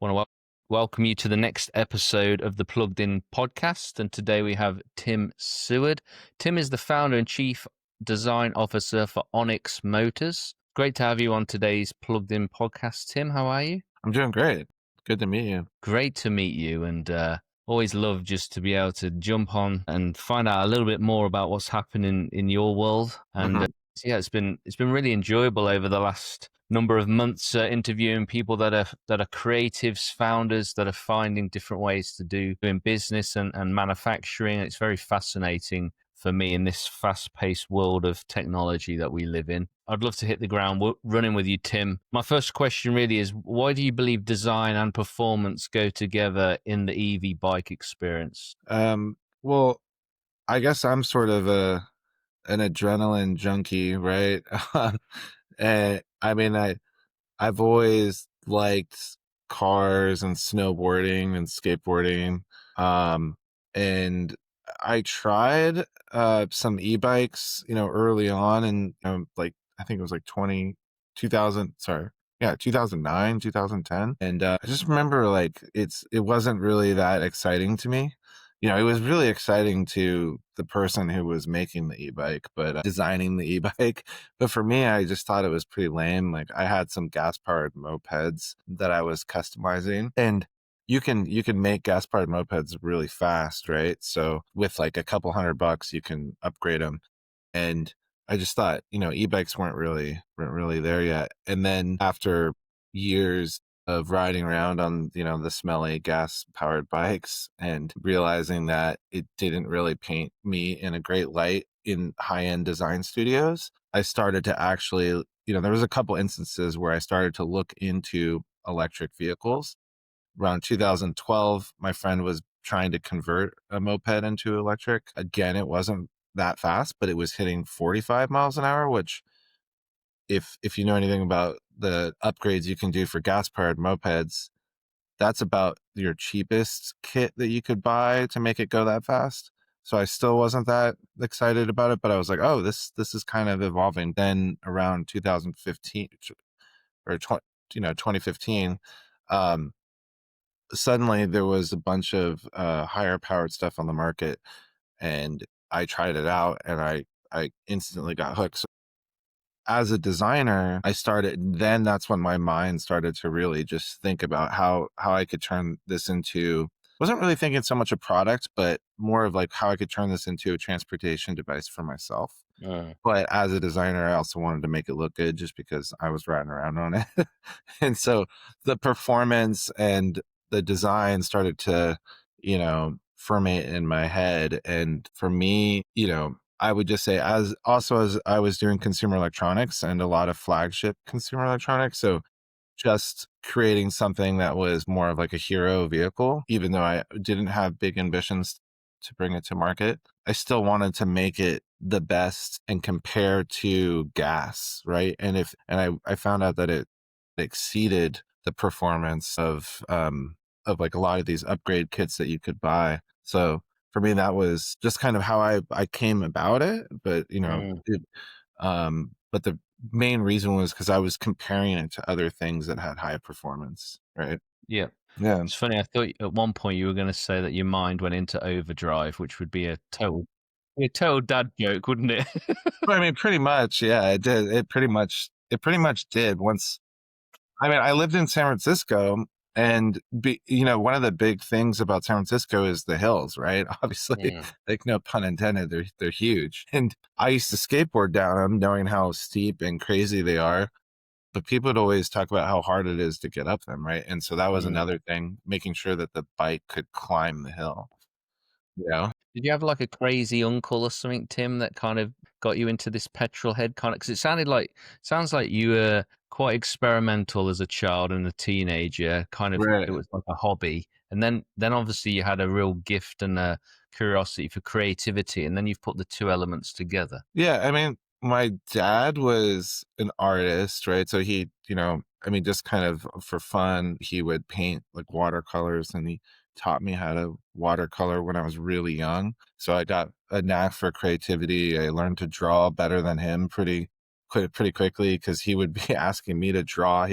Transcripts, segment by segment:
Want to welcome you to the next episode of the Plugged In podcast. And today we have Tim Seward. Tim is the founder and chief design officer for ONYX Motors. Great to have you on today's Plugged In podcast. Tim, how are you? I'm doing great. Good to meet you. Great to meet you, and always love just to be able to jump on and find out a little bit more about what's happening in your world. And yeah, it's been really enjoyable over the last number of months interviewing people that are creatives, founders that are finding different ways to doing business and manufacturing. It's very fascinating for me in this fast-paced world of technology that we live in. I'd love to hit the ground running with you, Tim. My first question really is, why do you believe design and performance go together in the EV bike experience? Well, I guess I'm sort of an adrenaline junkie, right? And I mean, I've always liked cars and snowboarding and skateboarding. And I tried some e-bikes, early on, and like I think it was like 2009, 2010. And I just remember like it wasn't really that exciting to me. It was really exciting to the person who was making the e-bike, but designing the e-bike. But for me, I just thought it was pretty lame. Like I had some gas-powered mopeds that I was customizing, and you can make gas-powered mopeds really fast, right? So with like a couple $100, you can upgrade them. And I just thought, e-bikes weren't really there yet. And then after years of riding around on, the smelly gas powered bikes and realizing that it didn't really paint me in a great light in high end design studios, I started to actually, there was a couple instances where I started to look into electric vehicles. Around 2012, my friend was trying to convert a moped into electric. Again, it wasn't that fast, but it was hitting 45 miles an hour, which if you know anything about the upgrades you can do for gas powered mopeds, that's about your cheapest kit that you could buy to make it go that fast. So I still wasn't that excited about it, but I was like, oh, this is kind of evolving. Then around 2015 or 2015, suddenly there was a bunch of higher powered stuff on the market, and I tried it out and I instantly got hooked. So as a designer, then that's when my mind started to really just think about how I could turn this into, wasn't really thinking so much a product, but more of like how I could turn this into a transportation device for myself. But as a designer, I also wanted to make it look good just because I was riding around on it. And so the performance and the design started to, ferment in my head. And for me, I would just say as I was doing consumer electronics and a lot of flagship consumer electronics. So just creating something that was more of like a hero vehicle, even though I didn't have big ambitions to bring it to market, I still wanted to make it the best and compare to gas, right? And I found out that it exceeded the performance of like a lot of these upgrade kits that you could buy. So for me, that was just kind of how I came about it. But but the main reason was because I was comparing it to other things that had high performance, right? Yeah. Yeah. It's funny. I thought at one point you were going to say that your mind went into overdrive, which would be a total dad joke, wouldn't it? I mean, pretty much, yeah, it did. It pretty much did. I lived in San Francisco, and one of the big things about San Francisco is the hills, right? Obviously, like no pun intended, they're huge. And I used to skateboard down them, knowing how steep and crazy they are. But people would always talk about how hard it is to get up them, right? And so that was another thing, making sure that the bike could climb the hill. Yeah. Did you have like a crazy uncle or something, Tim, that kind of got you into this petrol head kind of? Because it sounds like you were quite experimental as a child and a teenager. Kind of, Right. it was like a hobby, and then obviously you had a real gift and a curiosity for creativity, and then you've put the two elements together. Yeah, I mean, my dad was an artist, right? So he, just kind of for fun, he would paint like watercolors, and he taught me how to watercolor when I was really young. So I got a knack for creativity. I learned to draw better than him pretty quickly because he would be asking me to draw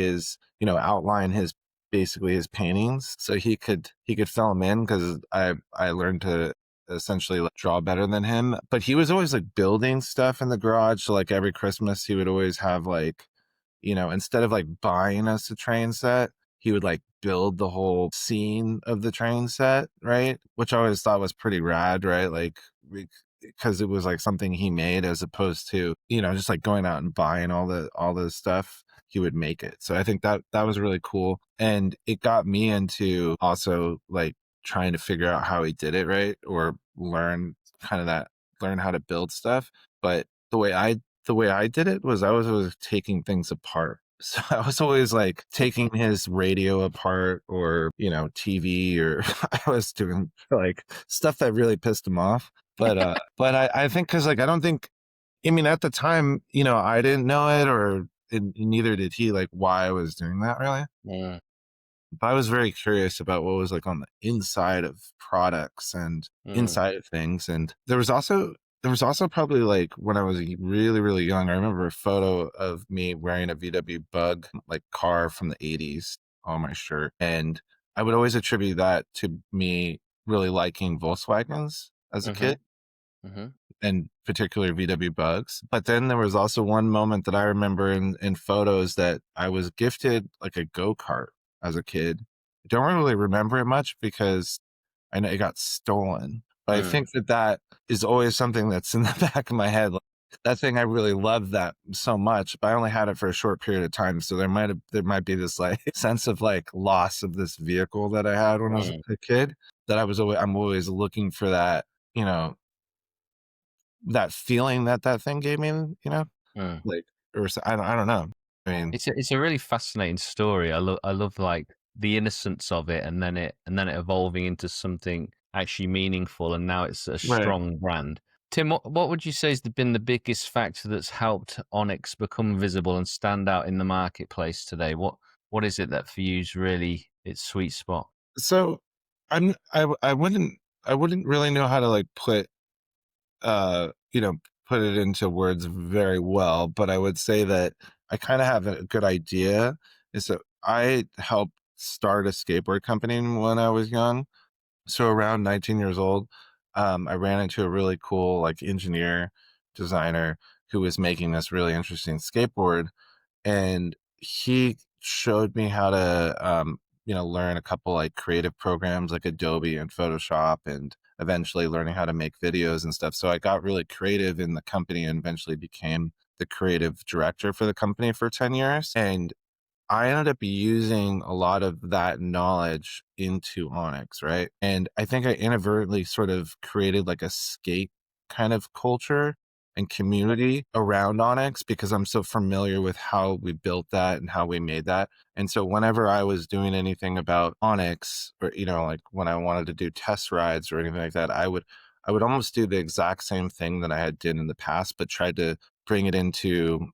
outline his basically his paintings so he could fill them in because I learned to essentially like draw better than him. But he was always like building stuff in the garage. So like every Christmas he would always have like, instead of like buying us a train set, he would like build the whole scene of the train set, right? Which I always thought was pretty rad, right? Like because it was like something he made as opposed to, just like going out and buying all the stuff. He would make it. So I think that was really cool. And it got me into also like trying to figure out how he did it, right? Or learn how to build stuff. But the way I did it was I was always taking things apart. So I was always like taking his radio apart or, TV, or I was doing like stuff that really pissed him off. But I think because like I don't think, I mean, at the time, I didn't know it, or neither did he, like why I was doing that really. Mm, But I was very curious about what was like on the inside of products and mm, inside of things. And there was also probably like when I was really, really young, I remember a photo of me wearing a VW Bug like car from the 80s on my shirt. And I would always attribute that to me really liking Volkswagens as a mm-hmm, kid, mm-hmm, and particularly VW Bugs. But then there was also one moment that I remember in photos that I was gifted like a go-kart as a kid. I don't really remember it much because I know it got stolen. But I mm, think that is always something that's in the back of my head. Like, that thing, I really loved that so much, but I only had it for a short period of time. So there might be this like sense of like loss of this vehicle that I had when I was mm, a kid, that I'm always looking for that, you know, that feeling that thing gave me, mm. like, I don't know. I mean, It's a really fascinating story. I love like the innocence of it, and then it evolving into something actually meaningful, and now it's a right. strong brand. Tim, what would you say has been the biggest factor that's helped Onyx become visible and stand out in the marketplace today? What is it that for you is really its sweet spot? So I wouldn't really know how to like uh, you know, put it into words very well, but I would say that I kind of have a good idea. Is that I helped start a skateboard company when I was young. So around 19 years old, I ran into a really cool like engineer designer who was making this really interesting skateboard, and he showed me how to learn a couple like creative programs like Adobe and Photoshop, and eventually learning how to make videos and stuff. So I got really creative in the company and eventually became the creative director for the company for 10 years. And I ended up using a lot of that knowledge into ONYX, right? And I think I inadvertently sort of created like a skate kind of culture and community around ONYX because I'm so familiar with how we built that and how we made that. And so whenever I was doing anything about ONYX, or like when I wanted to do test rides or anything like that, I would almost do the exact same thing that I had did in the past, but tried to bring it into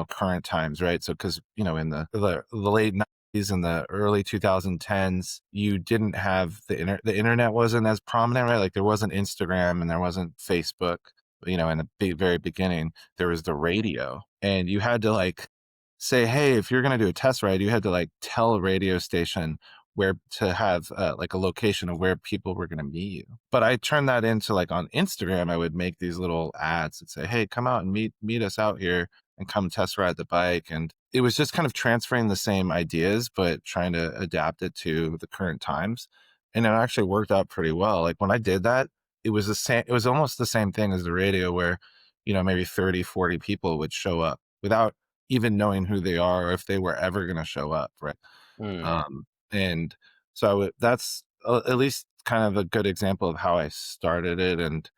current times, right? So because in the late 90s and the early 2010s, you didn't have the internet wasn't as prominent, right? Like there wasn't Instagram and there wasn't Facebook. In the very beginning, there was the radio, and you had to like say, hey, if you're going to do a test ride, you had to like tell a radio station where to have like a location of where people were going to meet you. But I turned that into like on Instagram, I would make these little ads that say, hey, come out and meet us out here and come test ride the bike. And it was just kind of transferring the same ideas, but trying to adapt it to the current times. And it actually worked out pretty well. Like when I did that, it was it was almost the same thing as the radio where, maybe 30, 40 people would show up without even knowing who they are or if they were ever going to show up, right? Mm. And so that's at least kind of a good example of how I started it, and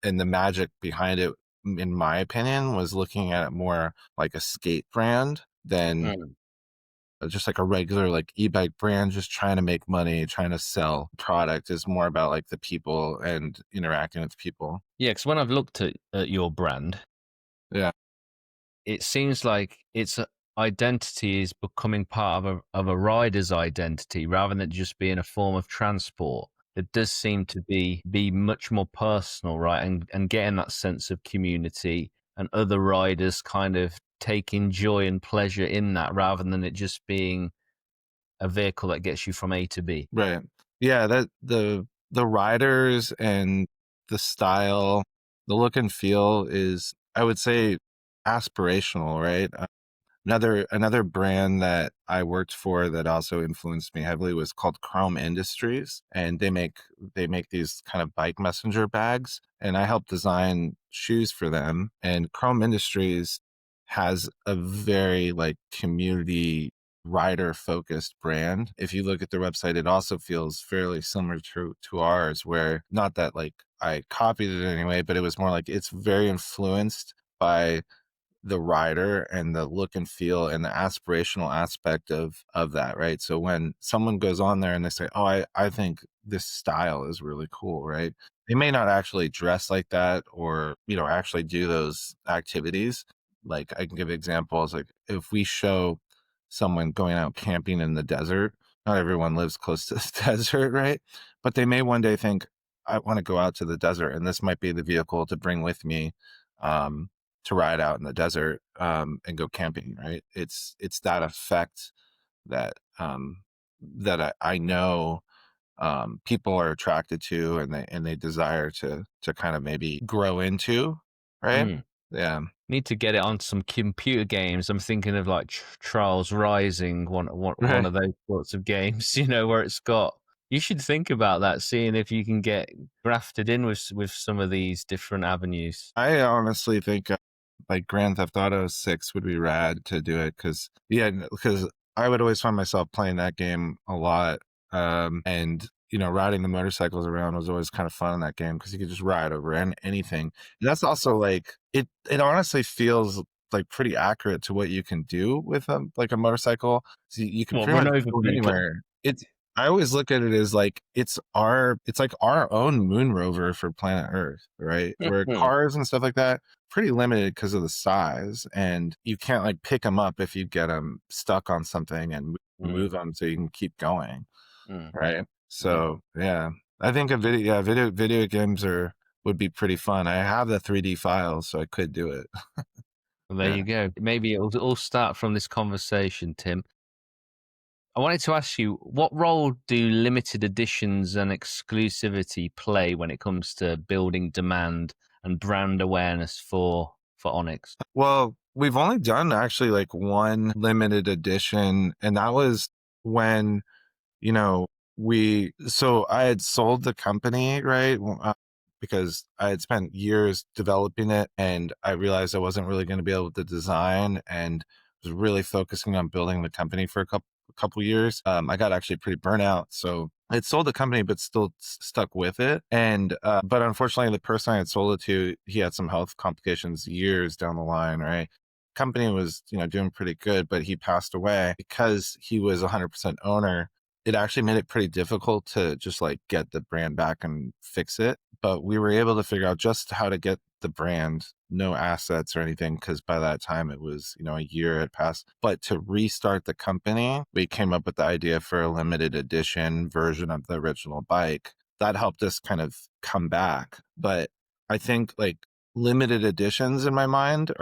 the magic behind it, in my opinion, was looking at it more like a skate brand than Mm. just like a regular like e-bike brand, just trying to make money, trying to sell product. Is more about like the people and interacting with people. Yeah, because when I've looked at your brand, Yeah. it seems like its identity is becoming part of a rider's identity rather than just being a form of transport. It does seem to be much more personal, right? And getting that sense of community and other riders kind of taking joy and pleasure in that rather than it just being a vehicle that gets you from A to B. Right. Yeah, that the riders and the style, the look and feel is, I would say, aspirational, right? Another brand that I worked for that also influenced me heavily was called Chrome Industries, and they make these kind of bike messenger bags, and I helped design shoes for them. And Chrome Industries has a very like community rider focused brand. If you look at their website, it also feels fairly similar to ours, where not that like I copied it anyway, but it was more like it's very influenced by the rider and the look and feel and the aspirational aspect of that, right? So when someone goes on there and they say, "Oh, I think this style is really cool," right? They may not actually dress like that or, actually do those activities. Like I can give examples, like if we show someone going out camping in the desert, not everyone lives close to the desert, right? But they may one day think, "I want to go out to the desert and this might be the vehicle to bring with me." Um, to ride out in the desert, and go camping, right? It's that effect that I know people are attracted to, and they desire to kind of maybe grow into, right? Mm. Yeah, Need to get it on some computer games. I'm thinking of like Trials Rising, one right. of those sorts of games, where it's got. You should think about that, seeing if you can get grafted in with some of these different avenues. I honestly think like Grand Theft Auto 6 would be rad to do it because, yeah, because I would always find myself playing that game a lot. And, riding the motorcycles around was always kind of fun in that game because you could just ride over anything. And that's also like, it honestly feels like pretty accurate to what you can do with like a motorcycle. So you can Well, pretty run much over go people. anywhere. I always look at it as like it's like our own moon rover for planet Earth, right? Where cars and stuff like that pretty limited because of the size, and you can't like pick them up if you get them stuck on something and Mm, move them so you can keep going, mm, right? mm. So yeah, I think video games would be pretty fun. I have the 3D files, so I could do it. Well, there Yeah. you go. Maybe it'll all start from this conversation, Tim. I wanted to ask you, what role do limited editions and exclusivity play when it comes to building demand and brand awareness for Onyx? Well, we've only done actually like one limited edition, and that was when you know, so I had sold the company, right? Because I had spent years developing it and I realized I wasn't really going to be able to design and was really focusing on building the company for a couple years. I got actually pretty burnt out. So I had sold the company, but still stuck with it. And, but unfortunately, the person I had sold it to, he had some health complications years down the line, right? Company was, doing pretty good, but he passed away because he was 100% owner. It actually made it pretty difficult to just like get the brand back and fix it. But we were able to figure out just how to get the brand, no assets or anything, because by that time it was, a year had passed. But to restart the company, we came up with the idea for a limited edition version of the original bike. That helped us kind of come back. But I think like limited editions in my mind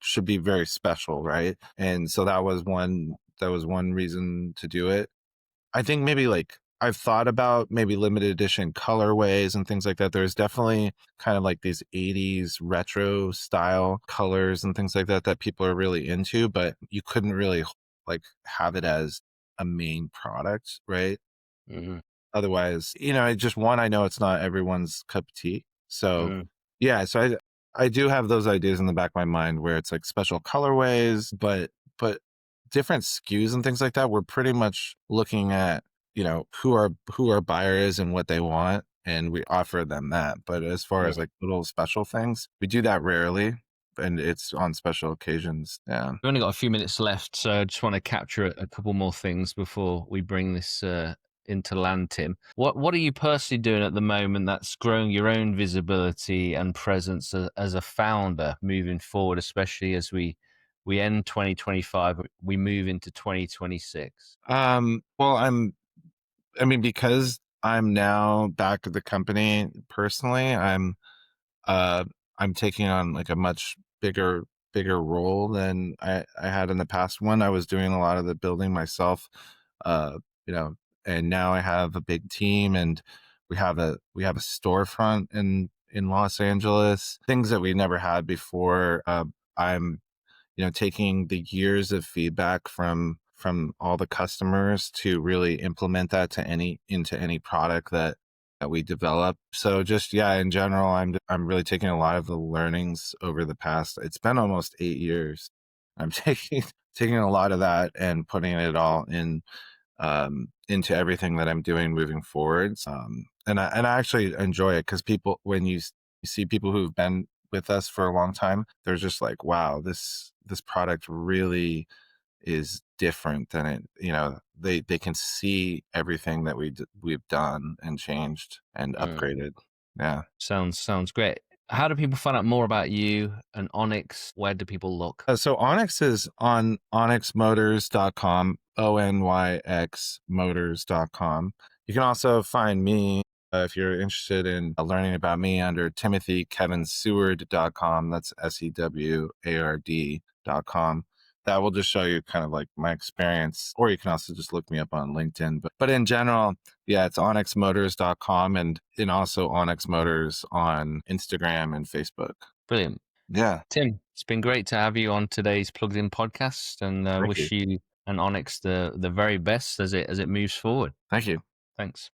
should be very special, right? And so that was one reason to do it. I think maybe like I've thought about maybe limited edition colorways and things like that. There's definitely kind of like these 80s retro style colors and things like that that people are really into, but you couldn't really like have it as a main product, right? Mm-hmm. Otherwise, just one, I know it's not everyone's cup of tea. So Mm, yeah, so I do have those ideas in the back of my mind where it's like special colorways, but different SKUs and things like that. We're pretty much looking at, who our buyer is and what they want, and we offer them that. But as far mm. as like little special things, we do that rarely, and it's on special occasions. Yeah. We've only got a few minutes left, so I just want to capture a couple more things before we bring this into land, Tim. What are you personally doing at the moment that's growing your own visibility and presence as a founder moving forward, especially as we end 2025, we move into 2026? Well, because I'm now back at the company personally, uh I'm taking on like a much bigger role than I had in the past one. I was doing a lot of the building myself uh, you know, and now I have a big team, and we have a storefront in Los Angeles, things that we never had before. I'm taking the years of feedback from all the customers to really implement that into any product that we develop. So just yeah, in general, I'm really taking a lot of the learnings over the past. It's been almost 8 years. I'm taking a lot of that and putting it all into everything that I'm doing moving forwards. And I actually enjoy it because people, when you see people who've been with us for a long time, they're just like, wow, this product really is different than it. They can see everything that we've done and changed and Mm. upgraded. Yeah. Sounds great. How do people find out more about you and Onyx? Where do people look? So Onyx is on onyxmotors.com, ONYX Motors.com. You can also find me if you're interested in learning about me under TimothyKevinSeward.com. That's SEWARD.com. That will just show you kind of like my experience, or you can also just look me up on LinkedIn. But in general, yeah, it's onyxmotors.com and also Onyx Motors on Instagram and Facebook. Brilliant. Yeah. Tim, it's been great to have you on today's Plugged In podcast, and Thank you. wish you and Onyx the very best as it moves forward. Thank you. Thanks.